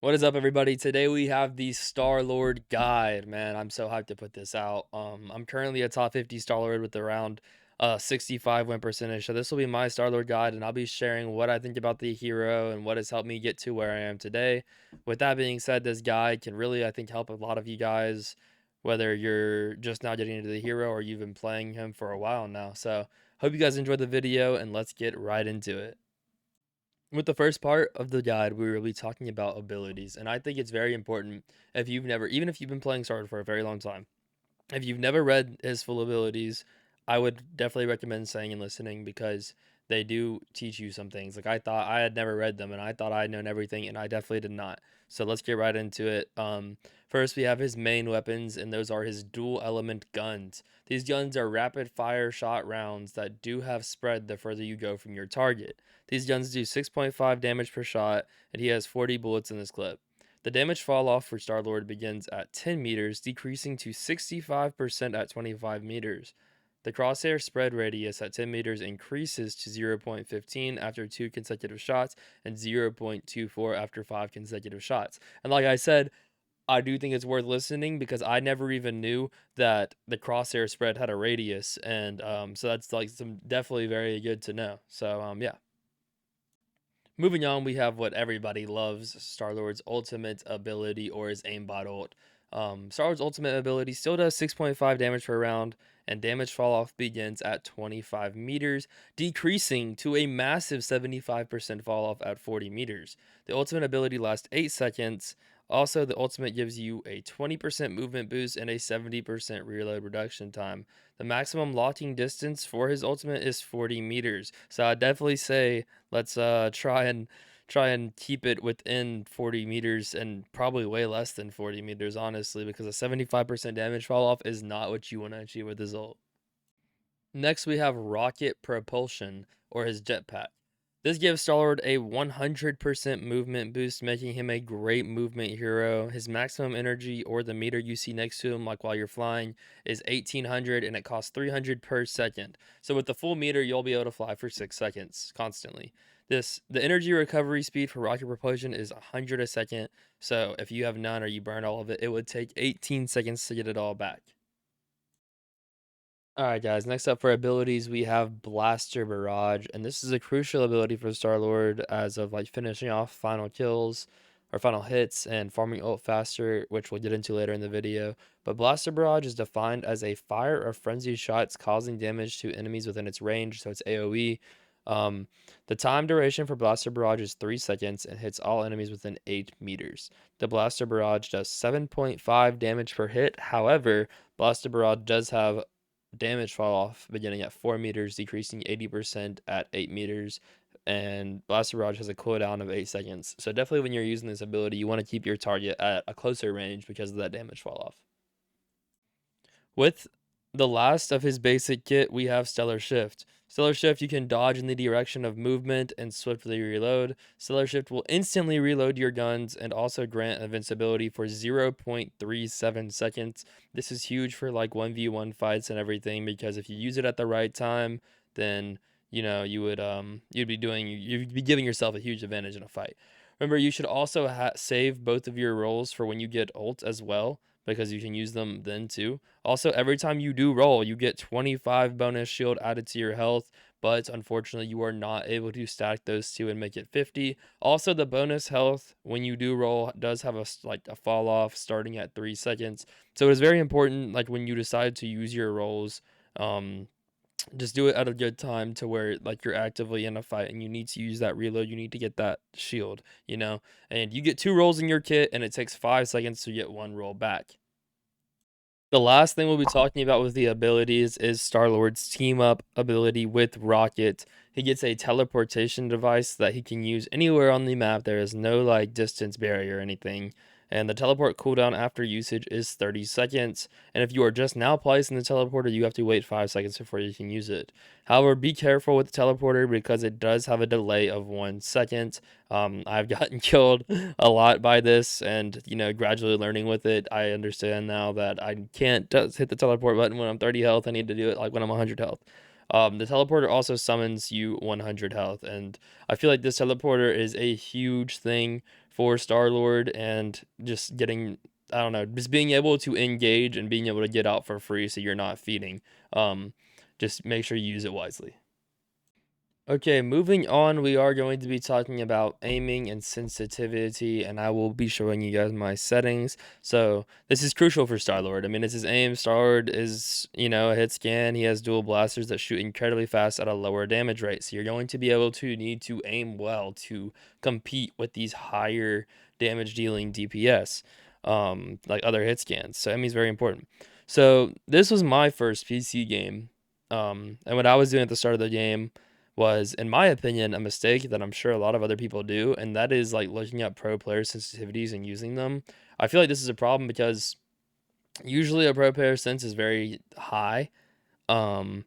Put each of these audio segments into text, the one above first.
What is up, everybody? Today we have the Starlord guide. Man, I'm so hyped to put this out. I'm currently a top 50 Starlord with around 65 win percentage. So this will be my Starlord guide, and I'll be sharing what I think about the hero and what has helped me get to where I am today. With that being said, this guide can really, I think, help a lot of you guys, whether you're just now getting into the hero or you've been playing him for a while now. So hope you guys enjoyed the video, and let's get right into it. With the first part of the guide, we will be talking about abilities, and I think it's very important if you've never, even if you've been playing Sword for a very long time, if you've never read his full abilities, I would definitely recommend saying and listening because they do teach you some things. Like I thought I had never read them and I thought I had known everything and I definitely did not. So let's get right into it. First we have his main weapons and those are his dual element guns. These guns are rapid fire shot rounds that do have spread the further you go from your target. These guns do 6.5 damage per shot and he has 40 bullets in this clip. The damage fall off for Starlord begins at 10 meters, decreasing to 65% at 25 meters. The crosshair spread radius at 10 meters increases to 0.15 after 2 consecutive shots and 0.24 after 5 consecutive shots. And like I said, I do think it's worth listening because I never even knew that the crosshair spread had a radius, and so that's like some definitely very good to know. So yeah. Moving on, we have what everybody loves, Star-Lord's ultimate ability or his aimbot ult. Star-Lord's ultimate ability still does 6.5 damage per round, and damage fall-off begins at 25 meters, decreasing to a massive 75% fall-off at 40 meters. The ultimate ability lasts 8 seconds. Also, the ultimate gives you a 20% movement boost and a 70% reload reduction time. The maximum locking distance for his ultimate is 40 meters. So I'd definitely say let's try and keep it within 40 meters and probably way less than 40 meters, honestly, because a 75% damage fall off is not what you want to achieve with this ult. Next, we have rocket propulsion, or his jetpack. This gives Starlord a 100% movement boost, making him a great movement hero. His maximum energy, or the meter you see next to him, like while you're flying, is 1800 and it costs 300 per second. So with the full meter, you'll be able to fly for 6 seconds constantly. The energy recovery speed for rocket propulsion is 100 a second. So if you have none or you burn all of it, it would take 18 seconds to get it all back. Alright guys, next up for abilities we have Blaster Barrage, and this is a crucial ability for Star-Lord as of like finishing off final kills or final hits and farming ult faster, which we'll get into later in the video. But Blaster Barrage is defined as a fire of frenzied shots causing damage to enemies within its range, so it's AoE. The time duration for Blaster Barrage is 3 seconds and hits all enemies within 8 meters. The Blaster Barrage does 7.5 damage per hit, however, Blaster Barrage does have damage fall off beginning at 4 meters, decreasing 80% at 8 meters. And Blaster Barrage has a cooldown of 8 seconds. So definitely when you're using this ability, you want to keep your target at a closer range because of that damage fall off. With the last of his basic kit, we have Stellar Shift. Stellar Shift, you can dodge in the direction of movement and swiftly reload. Stellar Shift will instantly reload your guns and also grant invincibility for 0.37 seconds. This is huge for like 1v1 fights and everything because if you use it at the right time, then you'd be giving yourself a huge advantage in a fight. Remember, you should also save both of your rolls for when you get ult as well because you can use them then too. Also, every time you do roll, you get 25 bonus shield added to your health, but unfortunately, you are not able to stack those two and make it 50. Also, the bonus health when you do roll does have a fall off starting at 3 seconds. So it is very important, like when you decide to use your rolls, um, just do it at a good time to where like you're actively in a fight and you need to use that reload, you need to get that shield, and you get 2 rolls in your kit and it takes 5 seconds to get 1 roll back. The last thing we'll be talking about with the abilities is Star-Lord's team up ability with Rocket. He gets a teleportation device that he can use anywhere on the map. There is no like distance barrier or anything. And the teleport cooldown after usage is 30 seconds. And if you are just now placing the teleporter, you have to wait 5 seconds before you can use it. However, be careful with the teleporter because it does have a delay of 1 second. I've gotten killed a lot by this, and gradually learning with it, I understand now that I can't just hit the teleport button when I'm 30 health. I need to do it like when I'm 100 health. The teleporter also summons you 100 health, and I feel like this teleporter is a huge thing for Starlord and just getting, I don't know, just being able to engage and being able to get out for free so you're not feeding. Um, just make sure you use it wisely. Okay, moving on, we are going to be talking about aiming and sensitivity, and I will be showing you guys my settings. So this is crucial for Starlord. I mean, it's his aim. Starlord is, a hit scan. He has dual blasters that shoot incredibly fast at a lower damage rate. So you're going to be able to need to aim well to compete with these higher damage dealing DPS, like other hit scans. So aiming is very important. So this was my first PC game, and what I was doing at the start of the game was, in my opinion, a mistake that I'm sure a lot of other people do, and that is like looking at pro player sensitivities and using them. I feel like this is a problem because usually a pro player sense is very high, um,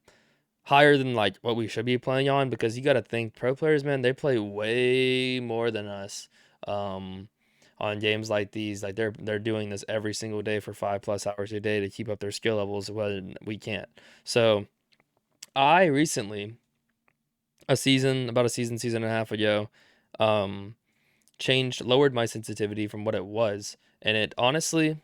higher than like what we should be playing on, because you got to think pro players, man, they play way more than us. Um, on games like these, like they're doing this every single day for 5+ hours a day to keep up their skill levels when we can't. So I recently, about a season and a half ago, um, lowered my sensitivity from what it was. And it honestly,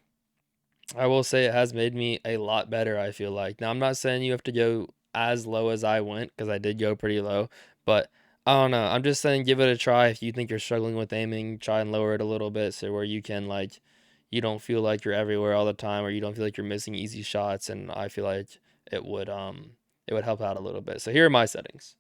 I will say it has made me a lot better, I feel like. Now, I'm not saying you have to go as low as I went, because I did go pretty low, but I don't know. I'm just saying give it a try. If you think you're struggling with aiming, try and lower it a little bit so where you can, like, you don't feel like you're everywhere all the time, or you don't feel like you're missing easy shots. And I feel like it would, it would help out a little bit. So here are my settings.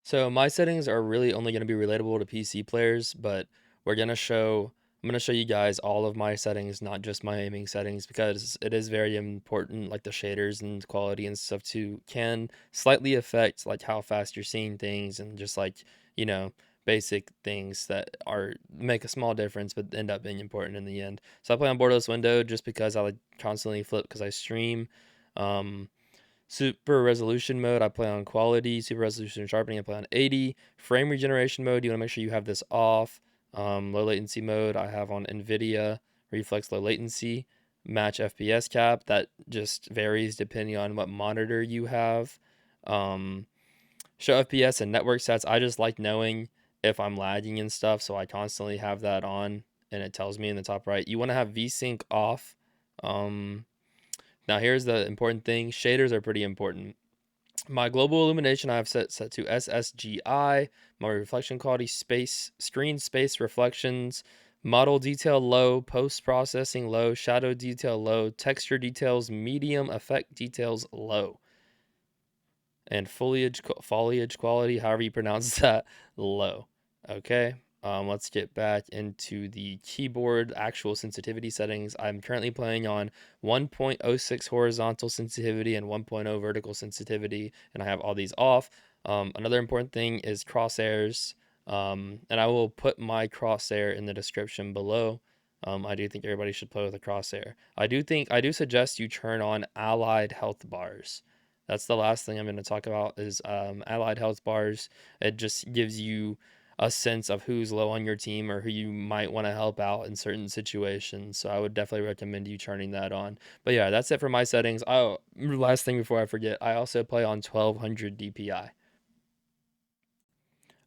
So my settings are really only going to be relatable to PC players, but I'm going to show you guys all of my settings, not just my aiming settings, because it is very important, like the shaders and quality and stuff too can slightly affect like how fast you're seeing things, and just like, you know, basic things that are make a small difference but end up being important in the end. So I play on borderless window just because I like constantly flip because I stream. Um, Super resolution mode, I play on quality. Super resolution sharpening, I play on 80. Frame regeneration mode, you want to make sure you have this off. Low latency mode, I have on NVIDIA. Reflex low latency. Match FPS cap, that just varies depending on what monitor you have. Um, Show FPS and network stats, I just like knowing if I'm lagging and stuff, so I constantly have that on, and it tells me in the top right. You want to have VSync off. Um, Now here's the important thing. Shaders are pretty important. My global illumination I have set to SSGI. My reflection quality screen space reflections, model detail low, post processing low, shadow detail low, texture details medium, effect details low, and foliage quality, however you pronounce that, low. Okay. Let's get back into the keyboard actual sensitivity settings. I'm currently playing on 1.06 horizontal sensitivity and 1.0 vertical sensitivity, and I have all these off. Another important thing is crosshairs, and I will put my crosshair in the description below. I do think everybody should play with a crosshair. I do suggest you turn on allied health bars. That's the last thing I'm going to talk about is allied health bars. It just gives you a sense of who's low on your team or who you might want to help out in certain situations. So I would definitely recommend you turning that on. But yeah, that's it for my settings. Oh, last thing before I forget, I also play on 1200 DPI.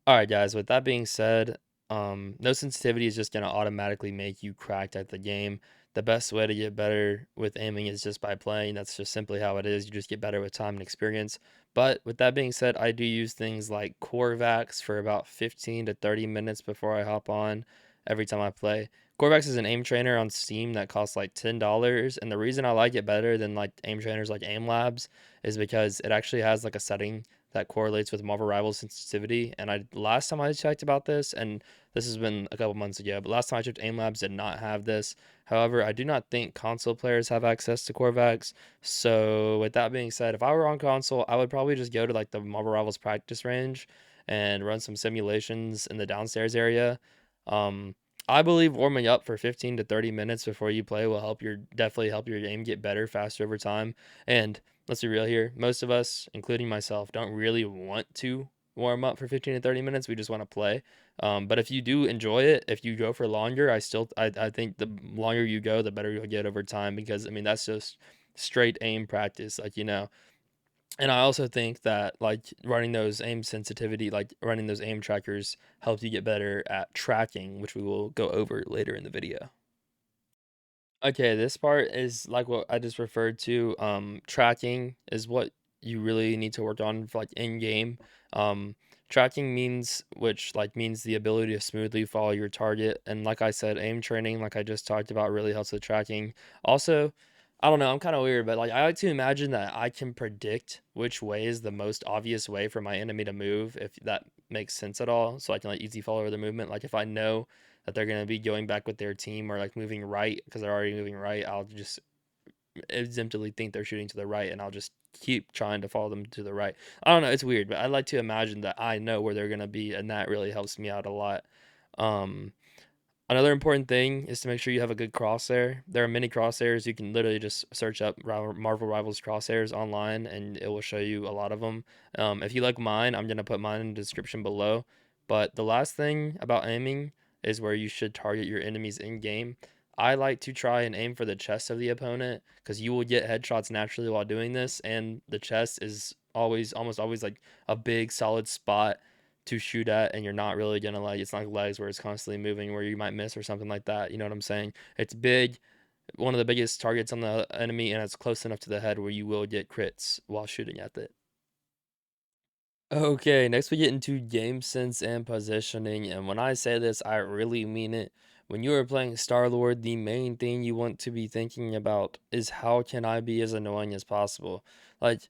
All right, guys, with that being said, no sensitivity is just going to automatically make you cracked at the game. The best way to get better with aiming is just by playing. That's just simply how it is. You just get better with time and experience. But with that being said, I do use things like Corvax for about 15 to 30 minutes before I hop on every time I play. Corvax is an aim trainer on Steam that costs like $10. And the reason I like it better than like aim trainers like Aim Labs is because it actually has like a setting that correlates with Marvel Rivals sensitivity. And I last time I checked about this, and this has been a couple months ago, but last time I checked, Aim Labs did not have this. However, I do not think console players have access to Corvax. So with that being said, if I were on console, I would probably just go to like the Marvel Rivals practice range and run some simulations in the downstairs area. Um, I believe warming up for 15 to 30 minutes before you play will definitely help your game get better faster over time. And let's be real here. Most of us, including myself, don't really want to warm up for 15 to 30 minutes. We just want to play. But if you do enjoy it, if you go for longer, I think the longer you go, the better you'll get over time, because I mean that's just straight aim practice. Like, And I also think that like running those aim sensitivity, like running those aim trackers helps you get better at tracking, which we will go over later in the video. Okay, this part is like what I just referred to. Tracking is what you really need to work on for like in game. Um, Tracking means which like means the ability to smoothly follow your target. And like I said, aim training, like I just talked about, really helps with tracking. Also, I don't know, I'm kind of weird, but like I like to imagine that I can predict which way is the most obvious way for my enemy to move, if that makes sense at all. So I can like easy follow their movement. Like if I know that they're going to be going back with their team or like moving right because they're already moving right, I'll just exemplary think they're shooting to the right and I'll just keep trying to follow them to the right. I don't know, it's weird, but I like to imagine that I know where they're going to be, and that really helps me out a lot. Um, Another important thing is to make sure you have a good crosshair. There are many crosshairs. You can literally just search up Marvel Rivals crosshairs online and it will show you a lot of them. If you like mine, I'm going to put mine in the description below. But the last thing about aiming is where you should target your enemies in game. I like to try and aim for the chest of the opponent because you will get headshots naturally while doing this, and the chest is almost always like a big solid spot to shoot at, and you're not really gonna like, it's not like legs where it's constantly moving where you might miss or something like that. You know what I'm saying? It's big, one of the biggest targets on the enemy, and it's close enough to the head where you will get crits while shooting at it. Okay, next we get into game sense and positioning, and when I say this, I really mean it. When you are playing Starlord, the main thing you want to be thinking about is how can I be as annoying as possible. Like,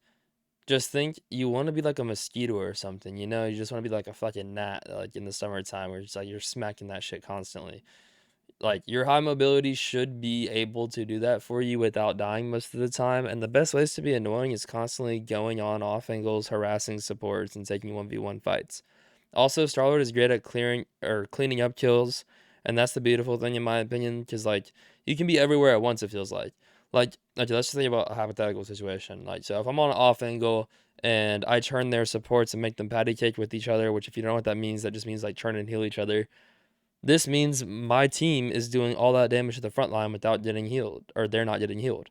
just think you want to be like a mosquito or something, you know? You just want to be like a fucking gnat, like in the summertime, where it's like you're smacking that shit constantly. Like your high mobility should be able to do that for you without dying most of the time. And the best ways to be annoying is constantly going on off angles, harassing supports, and taking 1v1 fights. Also, Starlord is great at clearing or cleaning up kills, and that's the beautiful thing in my opinion, because like you can be everywhere at once. It feels like. Okay, let's just think about a hypothetical situation. Like, so if I'm on an off angle and I turn their supports and make them patty cake with each other, which if you don't know what that means, that just means like turn and heal each other. This means my team is doing all that damage to the front line without getting healed, or they're not getting healed.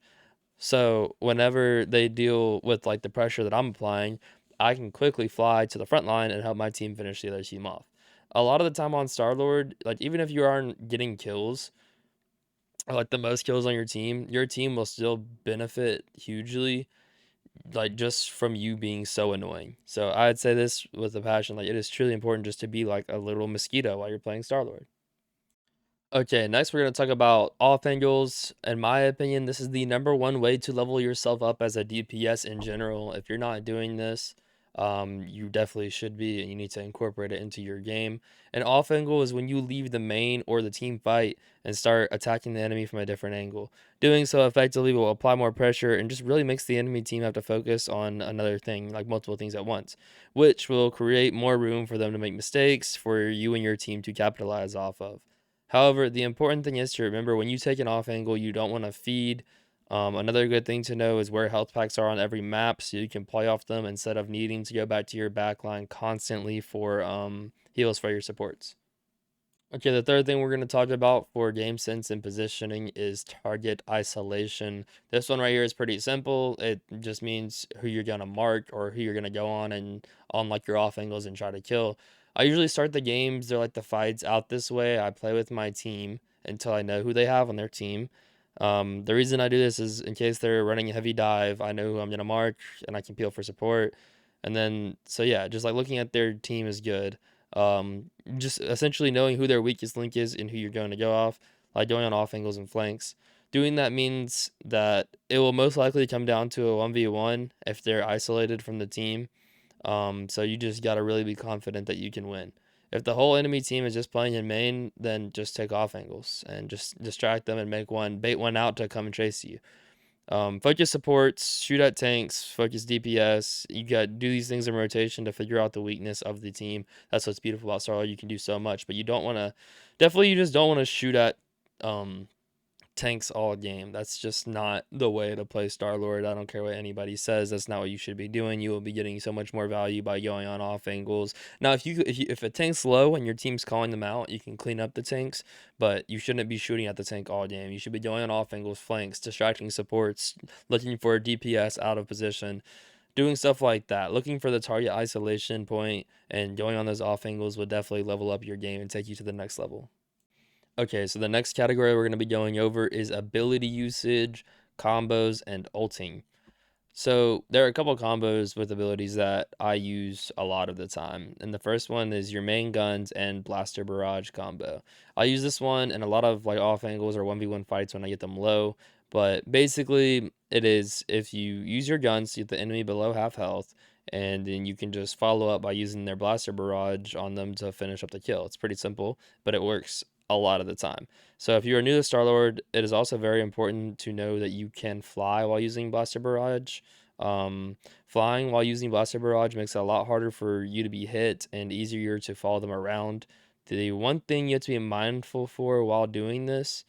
So whenever they deal with like the pressure that I'm applying, I can quickly fly to the front line and help my team finish the other team off. A lot of the time on Starlord, like even if you aren't getting kills, like the most kills on your team will still benefit hugely, like just from you being so annoying. So I'd say this with a passion, like it is truly important just to be like a little mosquito while you're playing Starlord. Okay, next we're going to talk about off angles. In my opinion, this is the number one way to level yourself up as a DPS in general. If you're not doing this, you definitely should be, and you need to incorporate it into your game. An off angle is when you leave the main or the team fight and start attacking the enemy from a different angle. Doing so effectively will apply more pressure and just really makes the enemy team have to focus on another thing, like multiple things at once, which will create more room for them to make mistakes for you and your team to capitalize off of. However, the important thing is to remember when you take an off angle, you don't want to feed. Another good thing to know is where health packs are on every map, so you can play off them instead of needing to go back to your backline constantly for heals for your supports. Okay, the third thing we're going to talk about for game sense and positioning is target isolation. This one right here is pretty simple. It just means who you're going to mark or who you're going to go on and on like your off angles and try to kill. I usually start the games, they're like the fights out this way. I play with my team until I know who they have on their team. The reason I do this is in case they're running a heavy dive, I know who I'm going to mark and I can peel for support. And then, so yeah, just like looking at their team is good. Just essentially knowing who their weakest link is and who you're going to go off, like going on off angles and flanks. Doing that means that it will most likely come down to a 1v1 if they're isolated from the team. So you just got to really be confident that you can win. If the whole enemy team is just playing in main, then just take off angles and just distract them and make one, bait one out to come and chase you. Focus supports, shoot at tanks, focus DPS. You got do these things in rotation to figure out the weakness of the team. That's what's beautiful about Starlight. You can do so much, but you don't want to. Definitely, you just don't want to shoot at um tanks all game. That's just not the way to play Starlord. I don't care what anybody says. That's not what you should be doing. You will be getting so much more value by going on off angles. Now, if a tank's low and your team's calling them out, you can clean up the tanks, but you shouldn't be shooting at the tank all game. You should be going on off angles, flanks, distracting supports, looking for a DPS out of position. doing stuff like that, looking for the target isolation point and going on those off angles would definitely level up your game and take you to the next level. Okay, so the next category we're going to be going over is ability usage, combos, and ulting. So there are a couple combos with abilities that I use a lot of the time. And the first one is your main guns and blaster barrage combo. I use this one in a lot of like off angles or 1v1 fights when I get them low. But basically it is if you use your guns to get the enemy below half health, and then you can just follow up by using their blaster barrage on them to finish up the kill. It's pretty simple, but it works a lot of the time. So if you are new to Starlord, it is also very important to know that you can fly while using blaster barrage. Um, Flying while using Blaster Barrage makes it a lot harder for you to be hit and easier to follow them around. The one thing you have to be mindful for while doing this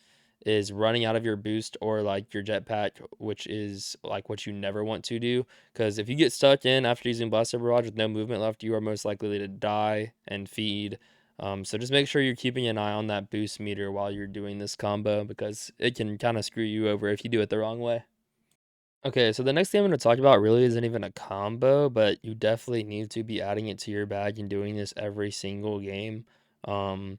is running out of your boost or like your jetpack, which is like what you never want to do. Because if you get stuck in after using Blaster Barrage with no movement left, you are most likely to die and feed. So just make sure you're keeping an eye on that boost meter while you're doing this combo because it can kind of screw you over if you do it the wrong way. Okay, so the next thing I'm going to talk about really isn't even a combo, but you definitely need to be adding it to your bag and doing this every single game. Um,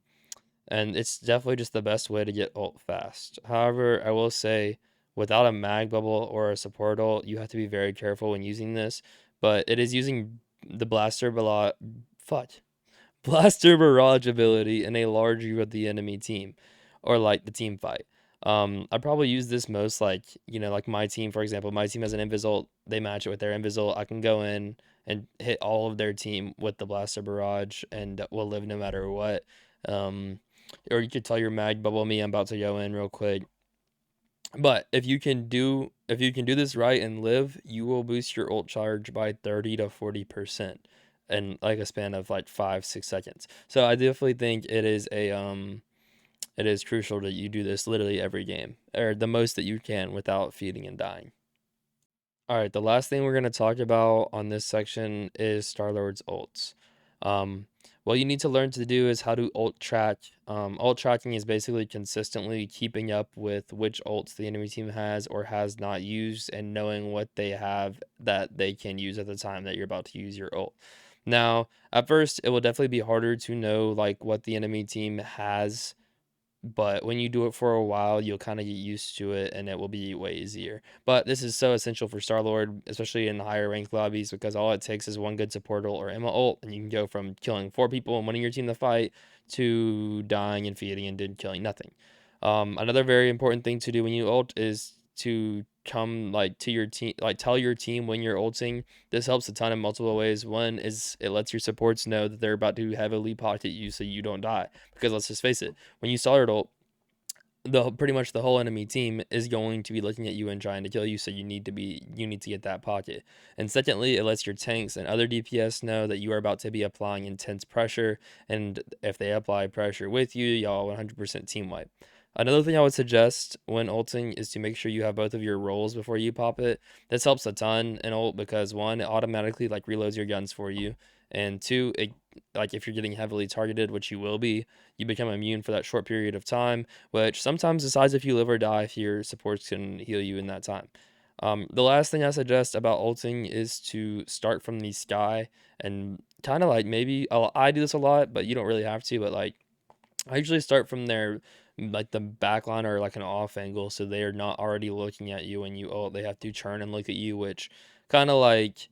and it's definitely just the best way to get ult fast. However, I will say without a mag bubble or a support ult, you have to be very careful when using this. But it is using the fuck, Blaster Barrage ability in a large view of the enemy team, or like the team fight. I probably use this most like, like my team, for example. My team has an Invis, they match it with their Invis. I can go in and hit all of their team with the Blaster Barrage and will live no matter what. Um, or you could tell your mag bubble me, I'm about to go in real quick. But if you can do this right and live, you will boost your ult charge by 30 to 40% in like a span of like 5 6 seconds. So I definitely think it is crucial that you do this literally every game or the most that you can without feeding and dying. All right, the last thing we're going to talk about on this section is Starlord's ults. Um, what you need to learn to do is how to ult track. Ult tracking is basically consistently keeping up with which ults the enemy team has or has not used and knowing what they have that they can use at the time that you're about to use your ult. Now, at first, it will definitely be harder to know like what the enemy team has, but when you do it for a while, you'll kind of get used to it and it will be way easier. But this is so essential for Starlord, especially in higher ranked lobbies, because all it takes is one good support ult or Emma ult, and you can go from killing 4 people and winning your team the fight to dying and feeding and then killing nothing. Another very important thing to do when you ult is to come like to your team, like tell your team when you're ulting. This helps a ton in multiple ways. One is it lets your supports know that they're about to heavily pocket you so you don't die. Because let's just face it, when you start ult, the pretty much the whole enemy team is going to be looking at you and trying to kill you, so you need to get that pocket. And secondly, it lets your tanks and other DPS know that you are about to be applying intense pressure, and if they apply pressure with you, y'all 100% team wipe. Another thing I would suggest when ulting is to make sure you have both of your rolls before you pop it. This helps a ton in ult because one, it automatically like reloads your guns for you, and two, it like if you're getting heavily targeted, which you will be, you become immune for that short period of time, which sometimes decides if you live or die if your supports can heal you in that time. The last thing I suggest about ulting is to start from the sky and kind of like maybe I do this a lot, but you don't really have to. But like I usually start from their like the back line or like an off angle, so they are not already looking at you when you ult. They have to turn and look at you, which kind of like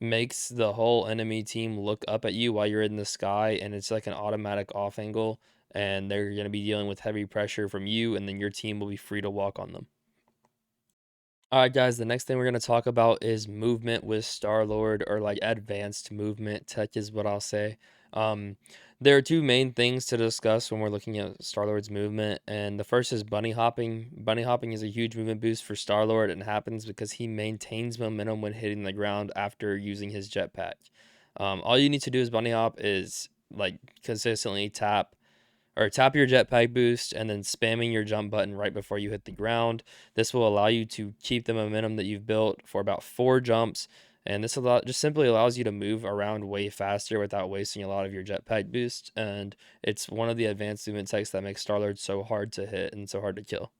makes the whole enemy team look up at you while you're in the sky, and it's like an automatic off angle, and they're going to be dealing with heavy pressure from you, and then your team will be free to walk on them. All right, guys, the next thing we're going to talk about is movement with Starlord, or like advanced movement tech is what I'll say. Um, there are two main things to discuss when we're looking at Starlord's movement, and the first is bunny hopping. Bunny hopping is a huge movement boost for Starlord, and happens because he maintains momentum when hitting the ground after using his jetpack. All you need to do is bunny hop is like consistently tap your jetpack boost and then spamming your jump button right before you hit the ground. This will allow you to keep the momentum that you've built for about 4 jumps, and this just simply allows you to move around way faster without wasting a lot of your jetpack boost. And it's one of the advanced movement techs that makes Starlord so hard to hit and so hard to kill.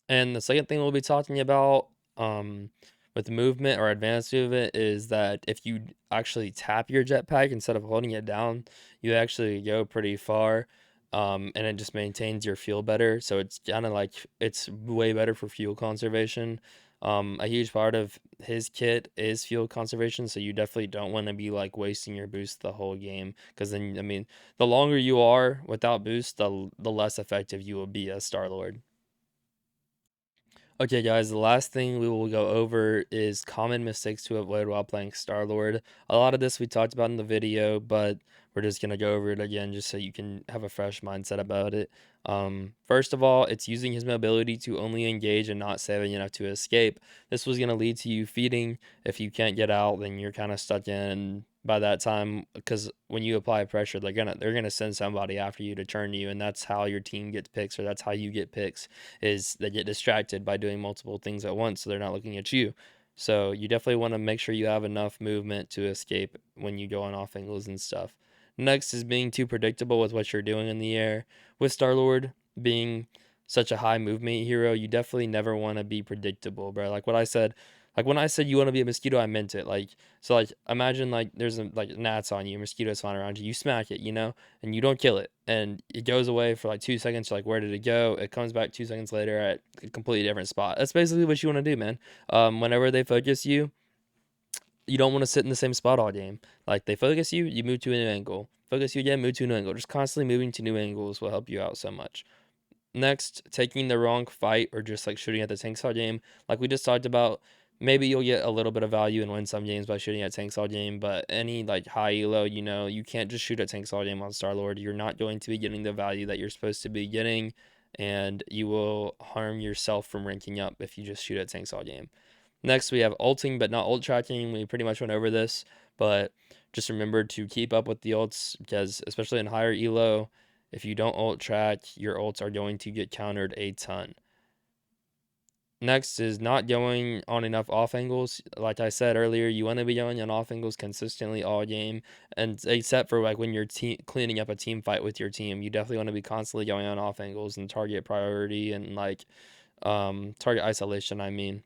And the second thing we'll be talking about, um, with movement or advanced movement is that if you actually tap your jetpack instead of holding it down, you actually go pretty far. And it just maintains your fuel better. So it's kind of like it's way better for fuel conservation. A huge part of his kit is fuel conservation, so you definitely don't want to be like wasting your boost the whole game, because then I mean, the longer you are without boost, the less effective you will be as Starlord. Okay, guys, the last thing we will go over is common mistakes to avoid while playing Starlord. A lot of this we talked about in the video, but we're just going to go over it again just so you can have a fresh mindset about it. First of all, it's using his mobility to only engage and not saving enough to escape. This was going to lead to you feeding. If you can't get out, then you're kind of stuck in by that time, because when you apply pressure, they're gonna send somebody after you to turn you, and that's how your team gets picks, or that's how you get picks, is they get distracted by doing multiple things at once, so they're not looking at you. So you definitely want to make sure you have enough movement to escape when you go on off angles and stuff. Next is being too predictable with what you're doing in the air. With Starlord being such a high movement hero, you definitely never want to be predictable, bro. Like what I said, like when I said you want to be a mosquito, I meant it. Like, so like imagine like there's like gnats on you, mosquitoes flying around you, you smack it, and you don't kill it, and it goes away for like 2 seconds. You're like, where did it go? It comes back 2 seconds later at a completely different spot. That's basically what you want to do, man. Whenever they focus you, you don't want to sit in the same spot all game. Like they focus you, you move to a new angle. Focus you again, move to a new angle. Just constantly moving to new angles will help you out so much. Next, taking the wrong fight or just like shooting at the tanks all game. Like we just talked about, maybe you'll get a little bit of value and win some games by shooting at tanks all game, but any like high elo, you can't just shoot at tanks all game on Starlord. You're not going to be getting the value that you're supposed to be getting, and you will harm yourself from ranking up if you just shoot at tanks all game. Next, we have ulting, but not ult tracking. We pretty much went over this, but just remember to keep up with the ults, because especially in higher elo, if you don't ult track, your ults are going to get countered a ton. Next is not going on enough off angles. Like I said earlier, you want to be going on off angles consistently all game, and except for like when you're cleaning up a team fight with your team, you definitely want to be constantly going on off angles and target priority and like target isolation. I mean.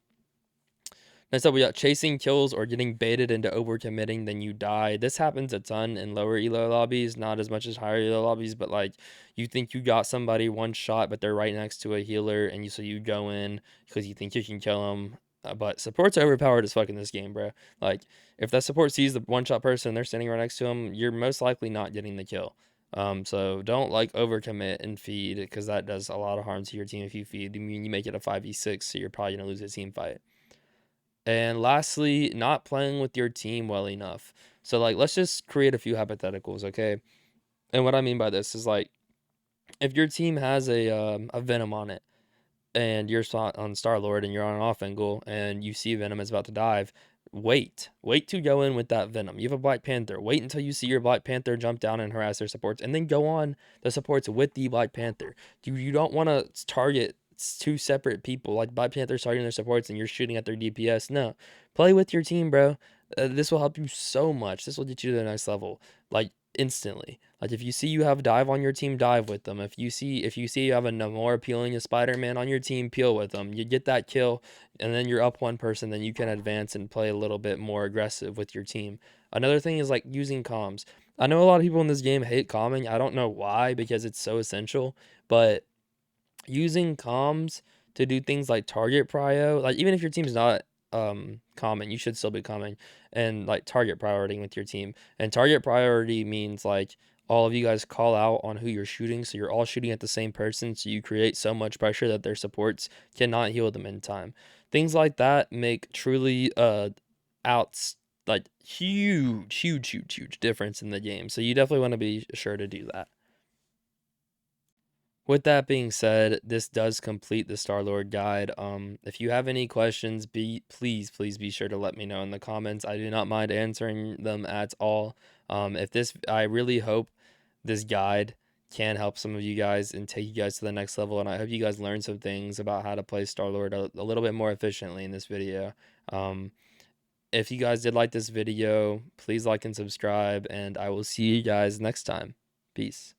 Next up, we got chasing kills or getting baited into overcommitting, then you die. This happens a ton in lower elo lobbies, not as much as higher elo lobbies, but like you think you got somebody one shot, but they're right next to a healer, and so you go in because you think you can kill them. But support's overpowered as fuck in this game, bro. Like if that support sees the one shot person, they're standing right next to them, you're most likely not getting the kill. So don't like overcommit and feed, because that does a lot of harm to your team if you feed. I mean, you make it a 5v6, so you're probably gonna lose a team fight. And lastly, not playing with your team well enough. So like let's just create a few hypotheticals, okay? And what I mean by this is like if your team has a Venom on it, and you're on Starlord and you're on an off angle and you see Venom is about to dive, wait to go in with that Venom. You have a Black Panther. Wait until you see your Black Panther jump down and harass their supports, and then go on the supports with the Black Panther. You don't want to target two separate people, like Black Panther targeting their supports and you're shooting at their DPS. No, play with your team, bro. This will help you so much. This will get you to the next level, like instantly. Like if you see you have dive on your team, dive with them. If you see you have a more appealing a Spider-Man on your team, peel with them. You get that kill, and then you're up one person, then you can advance and play a little bit more aggressive with your team. Another thing is like using comms. I know a lot of people in this game hate calming. I don't know why, because it's so essential, but using comms to do things like target prio, like even if your team's not common, you should still be common, and like target priority with your team. And target priority means like all of you guys call out on who you're shooting, so you're all shooting at the same person, so you create so much pressure that their supports cannot heal them in time. Things like that make truly outs like huge difference in the game, so you definitely want to be sure to do that. With that being said, this does complete the Starlord guide. If you have any questions, please be sure to let me know in the comments. I do not mind answering them at all. I really hope this guide can help some of you guys and take you guys to the next level. And I hope you guys learn some things about how to play Starlord a little bit more efficiently in this video. Um, if you guys did like this video, please like and subscribe, and I will see you guys next time. Peace.